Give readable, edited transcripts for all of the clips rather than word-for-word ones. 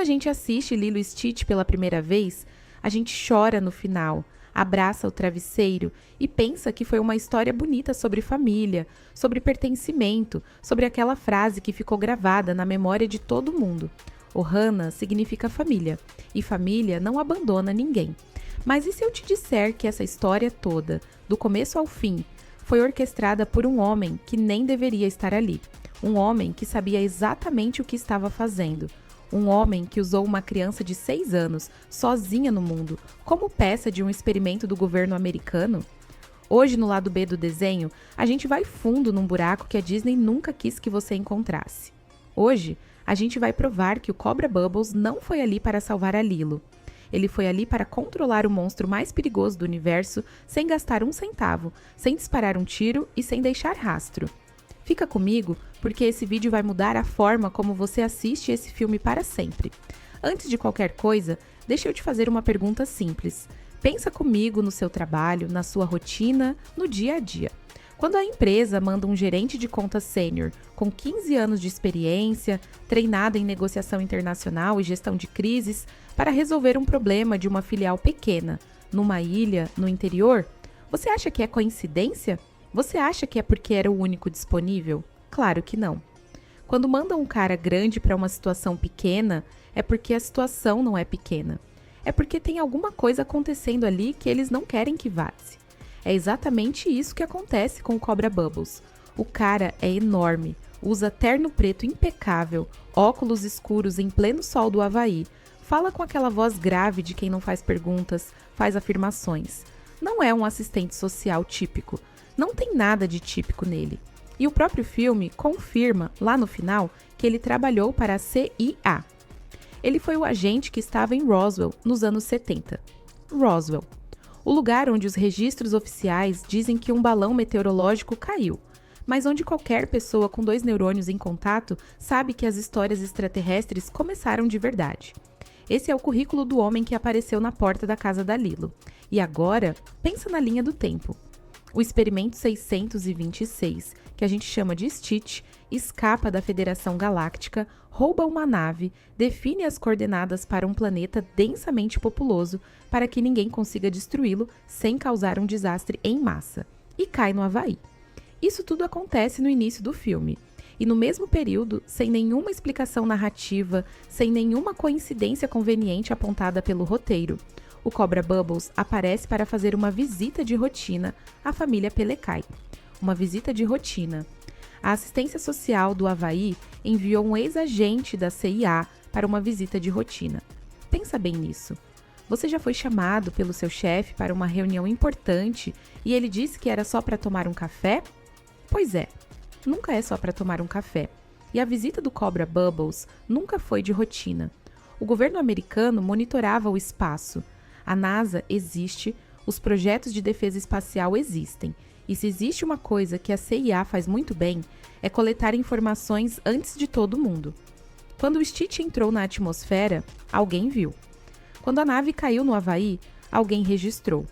a gente assiste Lilo e Stitch pela primeira vez, a gente chora no final, abraça o travesseiro e pensa que foi uma história bonita sobre família, sobre pertencimento, sobre aquela frase que ficou gravada na memória de todo mundo. Ohana significa família, e família não abandona ninguém. Mas e se eu te disser que essa história toda, do começo ao fim, foi orquestrada por um homem que nem deveria estar ali? Um homem que sabia exatamente o que estava fazendo. Um homem que usou uma criança de 6 anos, sozinha no mundo, como peça de um experimento do governo americano? Hoje, no lado B do desenho, a gente vai fundo num buraco que a Disney nunca quis que você encontrasse. Hoje, a gente vai provar que o Cobra Bubbles não foi ali para salvar a Lilo. Ele foi ali para controlar o monstro mais perigoso do universo sem gastar um centavo, sem disparar um tiro e sem deixar rastro. Fica comigo, porque esse vídeo vai mudar a forma como você assiste esse filme para sempre. Antes de qualquer coisa, deixa eu te fazer uma pergunta simples. Pensa comigo no seu trabalho, na sua rotina, no dia a dia. Quando a empresa manda um gerente de contas sênior com 15 anos de experiência, treinado em negociação internacional e gestão de crises, para resolver um problema de uma filial pequena, numa ilha, no interior, você acha que é coincidência? Você acha que é porque era o único disponível? Claro que não. Quando mandam um cara grande para uma situação pequena, é porque a situação não é pequena. É porque tem alguma coisa acontecendo ali que eles não querem que vaze. É exatamente isso que acontece com o Cobra Bubbles. O cara é enorme, usa terno preto impecável, óculos escuros em pleno sol do Havaí, fala com aquela voz grave de quem não faz perguntas, faz afirmações. Não é um assistente social típico. Não tem nada de típico nele. E o próprio filme confirma, lá no final, que ele trabalhou para a CIA. Ele foi o agente que estava em Roswell, nos anos 70. Roswell. O lugar onde os registros oficiais dizem que um balão meteorológico caiu, mas onde qualquer pessoa com 2 neurônios em contato sabe que as histórias extraterrestres começaram de verdade. Esse é o currículo do homem que apareceu na porta da casa da Lilo. E agora, pensa na linha do tempo. O experimento 626, que a gente chama de Stitch, escapa da Federação Galáctica, rouba uma nave, define as coordenadas para um planeta densamente populoso para que ninguém consiga destruí-lo sem causar um desastre em massa, e cai no Havaí. Isso tudo acontece no início do filme. E no mesmo período, sem nenhuma explicação narrativa, sem nenhuma coincidência conveniente apontada pelo roteiro, o Cobra Bubbles aparece para fazer uma visita de rotina à família Pelecai. Uma visita de rotina. A assistência social do Havaí enviou um ex-agente da CIA para uma visita de rotina. Pensa bem nisso. Você já foi chamado pelo seu chefe para uma reunião importante e ele disse que era só para tomar um café? Pois é, nunca é só para tomar um café. E a visita do Cobra Bubbles nunca foi de rotina. O governo americano monitorava o espaço. A NASA existe, os projetos de defesa espacial existem. E se existe uma coisa que a CIA faz muito bem, é coletar informações antes de todo mundo. Quando o Stitch entrou na atmosfera, alguém viu. Quando a nave caiu no Havaí, alguém registrou.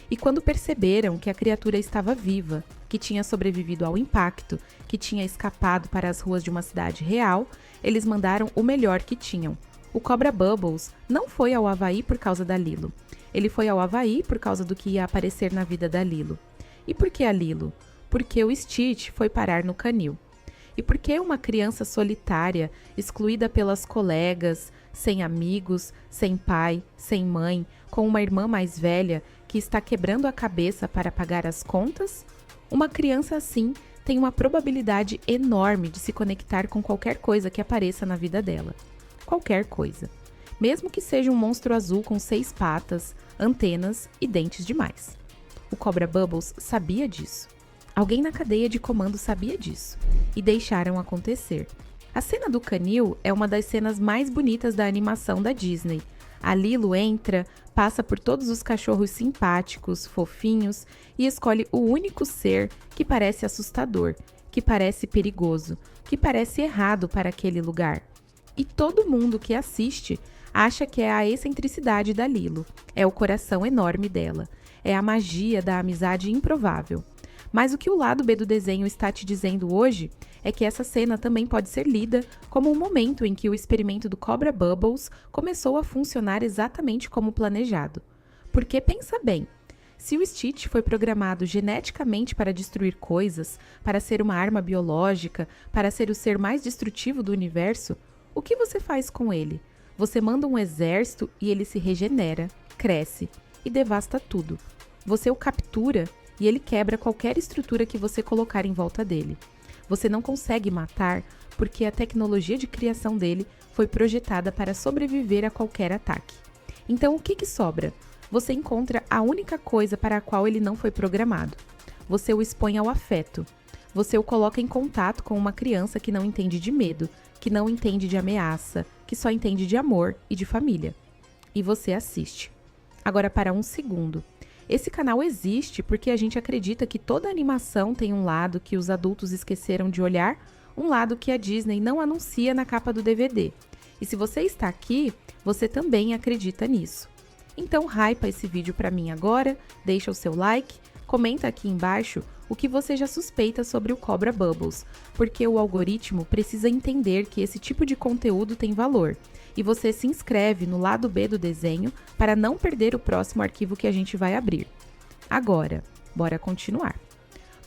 E quando perceberam que a criatura estava viva, que tinha sobrevivido ao impacto, que tinha escapado para as ruas de uma cidade real, eles mandaram o melhor que tinham. O Cobra Bubbles não foi ao Havaí por causa da Lilo. Ele foi ao Havaí por causa do que ia aparecer na vida da Lilo. E por que a Lilo? Porque o Stitch foi parar no canil. E por que uma criança solitária, excluída pelas colegas, sem amigos, sem pai, sem mãe, com uma irmã mais velha que está quebrando a cabeça para pagar as contas? Uma criança assim tem uma probabilidade enorme de se conectar com qualquer coisa que apareça na vida dela. Qualquer coisa. Mesmo que seja um monstro azul com 6 patas, antenas e dentes demais. O Cobra Bubbles sabia disso. Alguém na cadeia de comando sabia disso. E deixaram acontecer. A cena do canil é uma das cenas mais bonitas da animação da Disney. A Lilo entra, passa por todos os cachorros simpáticos, fofinhos e escolhe o único ser que parece assustador, que parece perigoso, que parece errado para aquele lugar. E todo mundo que assiste acha que é a excentricidade da Lilo, é o coração enorme dela, é a magia da amizade improvável. Mas o que o lado B do desenho está te dizendo hoje é que essa cena também pode ser lida como um momento em que o experimento do Cobra Bubbles começou a funcionar exatamente como planejado. Porque pensa bem, se o Stitch foi programado geneticamente para destruir coisas, para ser uma arma biológica, para ser o ser mais destrutivo do universo, o que você faz com ele? Você manda um exército e ele se regenera, cresce e devasta tudo. Você o captura e ele quebra qualquer estrutura que você colocar em volta dele. Você não consegue matar porque a tecnologia de criação dele foi projetada para sobreviver a qualquer ataque. Então, o que sobra? Você encontra a única coisa para a qual ele não foi programado. Você o expõe ao afeto. Você o coloca em contato com uma criança que não entende de medo, que não entende de ameaça, que só entende de amor e de família. E você assiste. Agora, para um segundo. Esse canal existe porque a gente acredita que toda animação tem um lado que os adultos esqueceram de olhar, um lado que a Disney não anuncia na capa do DVD. E se você está aqui, você também acredita nisso. Então, hypa esse vídeo para mim agora, deixa o seu like, comenta aqui embaixo o que você já suspeita sobre o Cobra Bubbles, porque o algoritmo precisa entender que esse tipo de conteúdo tem valor. E você se inscreve no lado B do desenho para não perder o próximo arquivo que a gente vai abrir. Agora, bora continuar.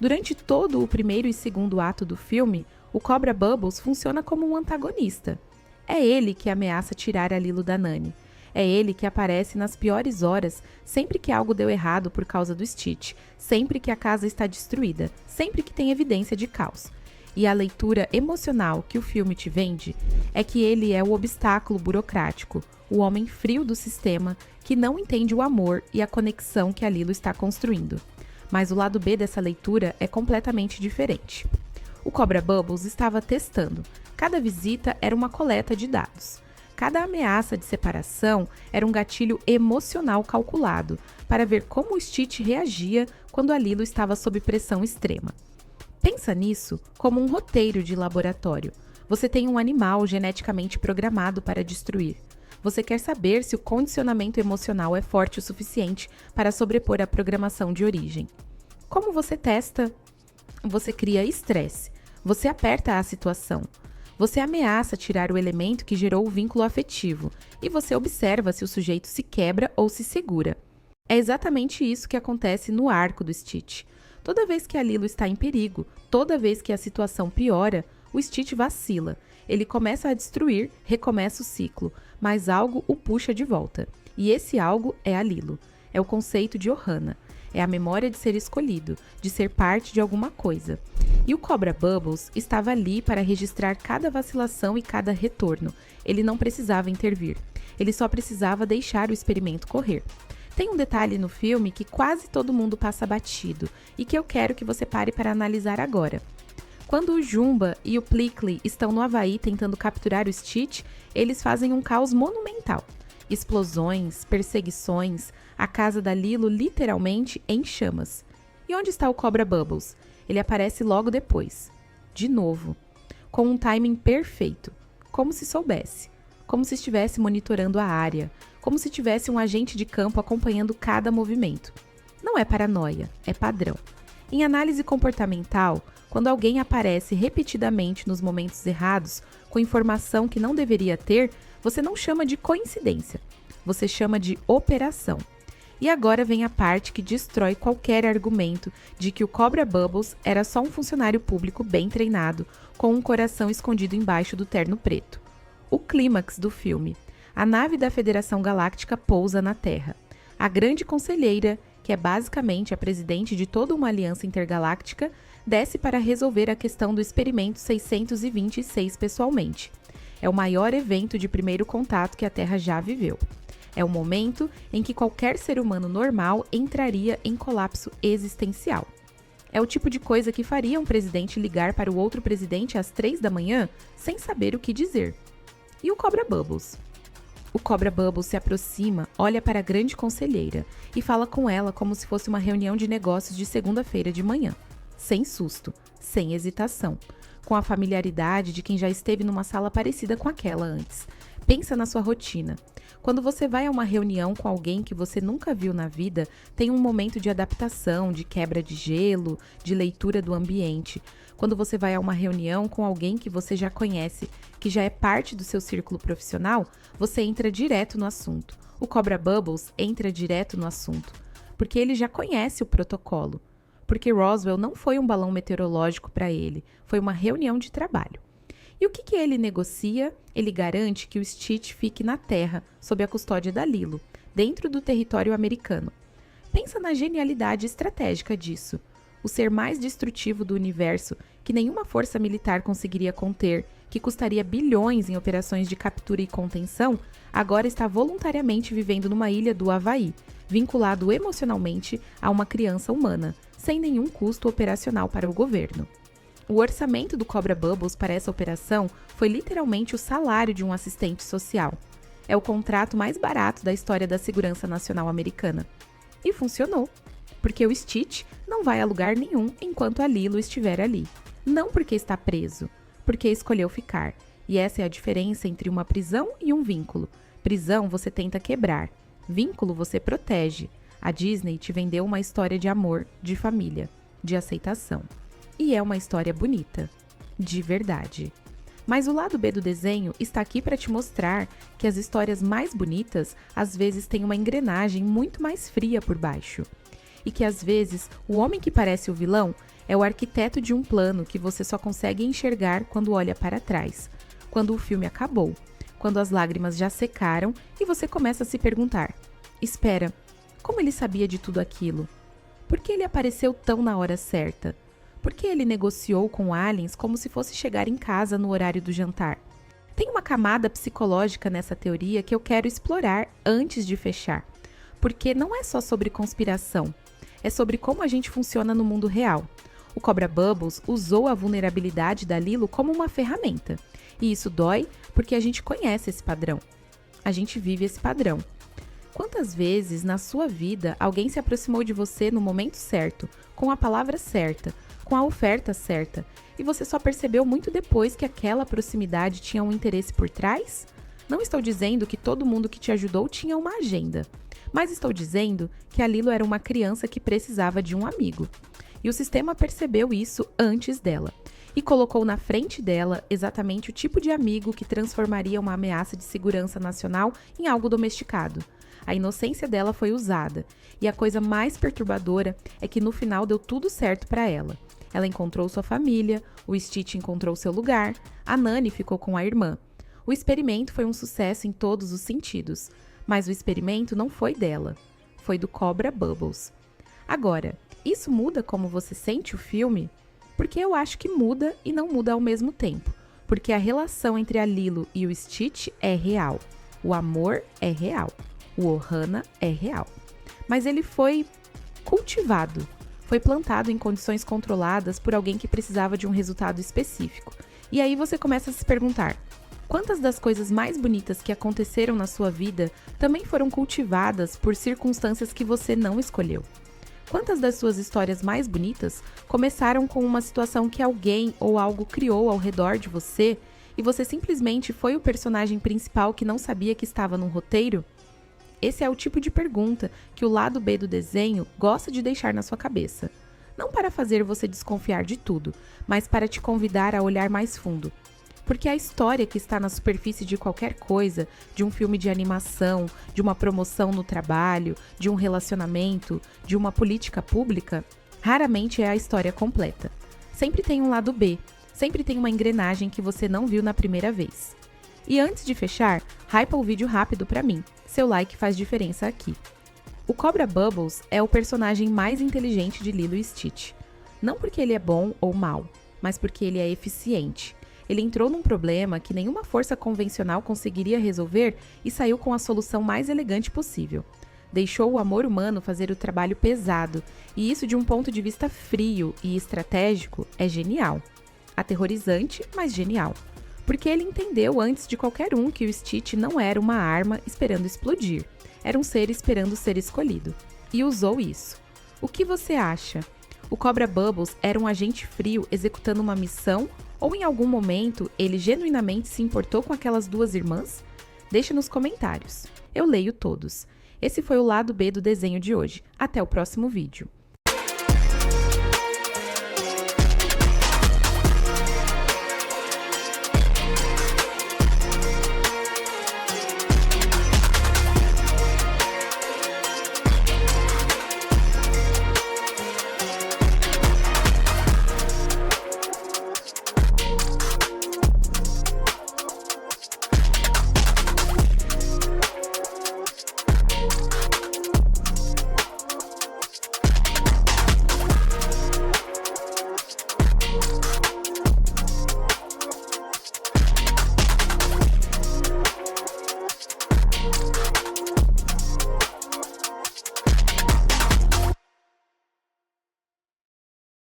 Durante todo o primeiro e segundo ato do filme, o Cobra Bubbles funciona como um antagonista. É ele que ameaça tirar a Lilo da Nani. É ele que aparece nas piores horas, sempre que algo deu errado por causa do Stitch, sempre que a casa está destruída, sempre que tem evidência de caos. E a leitura emocional que o filme te vende é que ele é o obstáculo burocrático, o homem frio do sistema que não entende o amor e a conexão que a Lilo está construindo. Mas o lado B dessa leitura é completamente diferente. O Cobra Bubbles estava testando. Cada visita era uma coleta de dados. Cada ameaça de separação era um gatilho emocional calculado para ver como o Stitch reagia quando a Lilo estava sob pressão extrema. Pensa nisso como um roteiro de laboratório. Você tem um animal geneticamente programado para destruir. Você quer saber se o condicionamento emocional é forte o suficiente para sobrepor a programação de origem. Como você testa? Você cria estresse. Você aperta a situação. Você ameaça tirar o elemento que gerou o vínculo afetivo e você observa se o sujeito se quebra ou se segura. É exatamente isso que acontece no arco do Stitch. Toda vez que a Lilo está em perigo, toda vez que a situação piora, o Stitch vacila. Ele começa a destruir, recomeça o ciclo, mas algo o puxa de volta. E esse algo é a Lilo. É o conceito de Ohana. É a memória de ser escolhido, de ser parte de alguma coisa. E o Cobra Bubbles estava ali para registrar cada vacilação e cada retorno. Ele não precisava intervir. Ele só precisava deixar o experimento correr. Tem um detalhe no filme que quase todo mundo passa batido e que eu quero que você pare para analisar agora. Quando o Jumba e o Plickly estão no Havaí tentando capturar o Stitch, eles fazem um caos monumental. Explosões, perseguições, a casa da Lilo literalmente em chamas. E onde está o Cobra Bubbles? Ele aparece logo depois. De novo. Com um timing perfeito. Como se soubesse. Como se estivesse monitorando a área. Como se tivesse um agente de campo acompanhando cada movimento. Não é paranoia, é padrão. Em análise comportamental, quando alguém aparece repetidamente nos momentos errados, com informação que não deveria ter, você não chama de coincidência, você chama de operação. E agora vem a parte que destrói qualquer argumento de que o Cobra Bubbles era só um funcionário público bem treinado, com um coração escondido embaixo do terno preto. O clímax do filme. A nave da Federação Galáctica pousa na Terra. A grande conselheira, que é basicamente a presidente de toda uma aliança intergaláctica, desce para resolver a questão do experimento 626 pessoalmente. É o maior evento de primeiro contato que a Terra já viveu. É o momento em que qualquer ser humano normal entraria em colapso existencial. É o tipo de coisa que faria um presidente ligar para o outro presidente às 3 da manhã sem saber o que dizer. E o Cobra Bubbles? O Cobra Bubbles se aproxima, olha para a grande conselheira e fala com ela como se fosse uma reunião de negócios de segunda-feira de manhã. Sem susto, sem hesitação, com a familiaridade de quem já esteve numa sala parecida com aquela antes. Pensa na sua rotina. Quando você vai a uma reunião com alguém que você nunca viu na vida, tem um momento de adaptação, de quebra de gelo, de leitura do ambiente. Quando você vai a uma reunião com alguém que você já conhece, que já é parte do seu círculo profissional, você entra direto no assunto. O Cobra Bubbles entra direto no assunto, porque ele já conhece o protocolo. Porque Roswell não foi um balão meteorológico para ele, foi uma reunião de trabalho. E o que ele negocia? Ele garante que o Stitch fique na Terra, sob a custódia da Lilo, dentro do território americano. Pensa na genialidade estratégica disso. O ser mais destrutivo do universo, que nenhuma força militar conseguiria conter, que custaria bilhões em operações de captura e contenção, agora está voluntariamente vivendo numa ilha do Havaí, vinculado emocionalmente a uma criança humana, sem nenhum custo operacional para o governo. O orçamento do Cobra Bubbles para essa operação foi literalmente o salário de um assistente social. É o contrato mais barato da história da segurança nacional americana. E funcionou, porque o Stitch não vai a lugar nenhum enquanto a Lilo estiver ali. Não porque está preso, porque escolheu ficar. E essa é a diferença entre uma prisão e um vínculo. Prisão você tenta quebrar, vínculo você protege. A Disney te vendeu uma história de amor, de família, de aceitação. E é uma história bonita, de verdade. Mas o lado B do desenho está aqui para te mostrar que as histórias mais bonitas às vezes têm uma engrenagem muito mais fria por baixo. E que às vezes o homem que parece o vilão é o arquiteto de um plano que você só consegue enxergar quando olha para trás, quando o filme acabou, quando as lágrimas já secaram e você começa a se perguntar: espera, como ele sabia de tudo aquilo? Por que ele apareceu tão na hora certa? Por que ele negociou com aliens como se fosse chegar em casa no horário do jantar? Tem uma camada psicológica nessa teoria que eu quero explorar antes de fechar. Porque não é só sobre conspiração, é sobre como a gente funciona no mundo real. O Cobra Bubbles usou a vulnerabilidade da Lilo como uma ferramenta. E isso dói porque a gente conhece esse padrão. A gente vive esse padrão. Quantas vezes na sua vida alguém se aproximou de você no momento certo, com a palavra certa, com a oferta certa, e você só percebeu muito depois que aquela proximidade tinha um interesse por trás? Não estou dizendo que todo mundo que te ajudou tinha uma agenda, mas estou dizendo que a Lilo era uma criança que precisava de um amigo. E o sistema percebeu isso antes dela, e colocou na frente dela exatamente o tipo de amigo que transformaria uma ameaça de segurança nacional em algo domesticado. A inocência dela foi usada, e a coisa mais perturbadora é que no final deu tudo certo para ela. Ela encontrou sua família, o Stitch encontrou seu lugar, a Nani ficou com a irmã. O experimento foi um sucesso em todos os sentidos, mas o experimento não foi dela, foi do Cobra Bubbles. Agora, isso muda como você sente o filme? Porque eu acho que muda e não muda ao mesmo tempo, porque a relação entre a Lilo e o Stitch é real, o amor é real, o Ohana é real. Mas ele foi cultivado, foi plantado em condições controladas por alguém que precisava de um resultado específico. E aí você começa a se perguntar: quantas das coisas mais bonitas que aconteceram na sua vida também foram cultivadas por circunstâncias que você não escolheu? Quantas das suas histórias mais bonitas começaram com uma situação que alguém ou algo criou ao redor de você e você simplesmente foi o personagem principal que não sabia que estava num roteiro? Esse é o tipo de pergunta que o lado B do desenho gosta de deixar na sua cabeça. Não para fazer você desconfiar de tudo, mas para te convidar a olhar mais fundo. Porque a história que está na superfície de qualquer coisa, de um filme de animação, de uma promoção no trabalho, de um relacionamento, de uma política pública, raramente é a história completa. Sempre tem um lado B, sempre tem uma engrenagem que você não viu na primeira vez. E antes de fechar, hypa o vídeo rápido pra mim. Seu like faz diferença aqui. O Cobra Bubbles é o personagem mais inteligente de Lilo e Stitch. Não porque ele é bom ou mau, mas porque ele é eficiente. Ele entrou num problema que nenhuma força convencional conseguiria resolver e saiu com a solução mais elegante possível. Deixou o amor humano fazer o trabalho pesado, e isso de um ponto de vista frio e estratégico é genial. Aterrorizante, mas genial. Porque ele entendeu antes de qualquer um que o Stitch não era uma arma esperando explodir, era um ser esperando ser escolhido. E usou isso. O que você acha? O Cobra Bubbles era um agente frio executando uma missão ou em algum momento ele genuinamente se importou com aquelas duas irmãs? Deixe nos comentários. Eu leio todos. Esse foi o lado B do desenho de hoje. Até o próximo vídeo.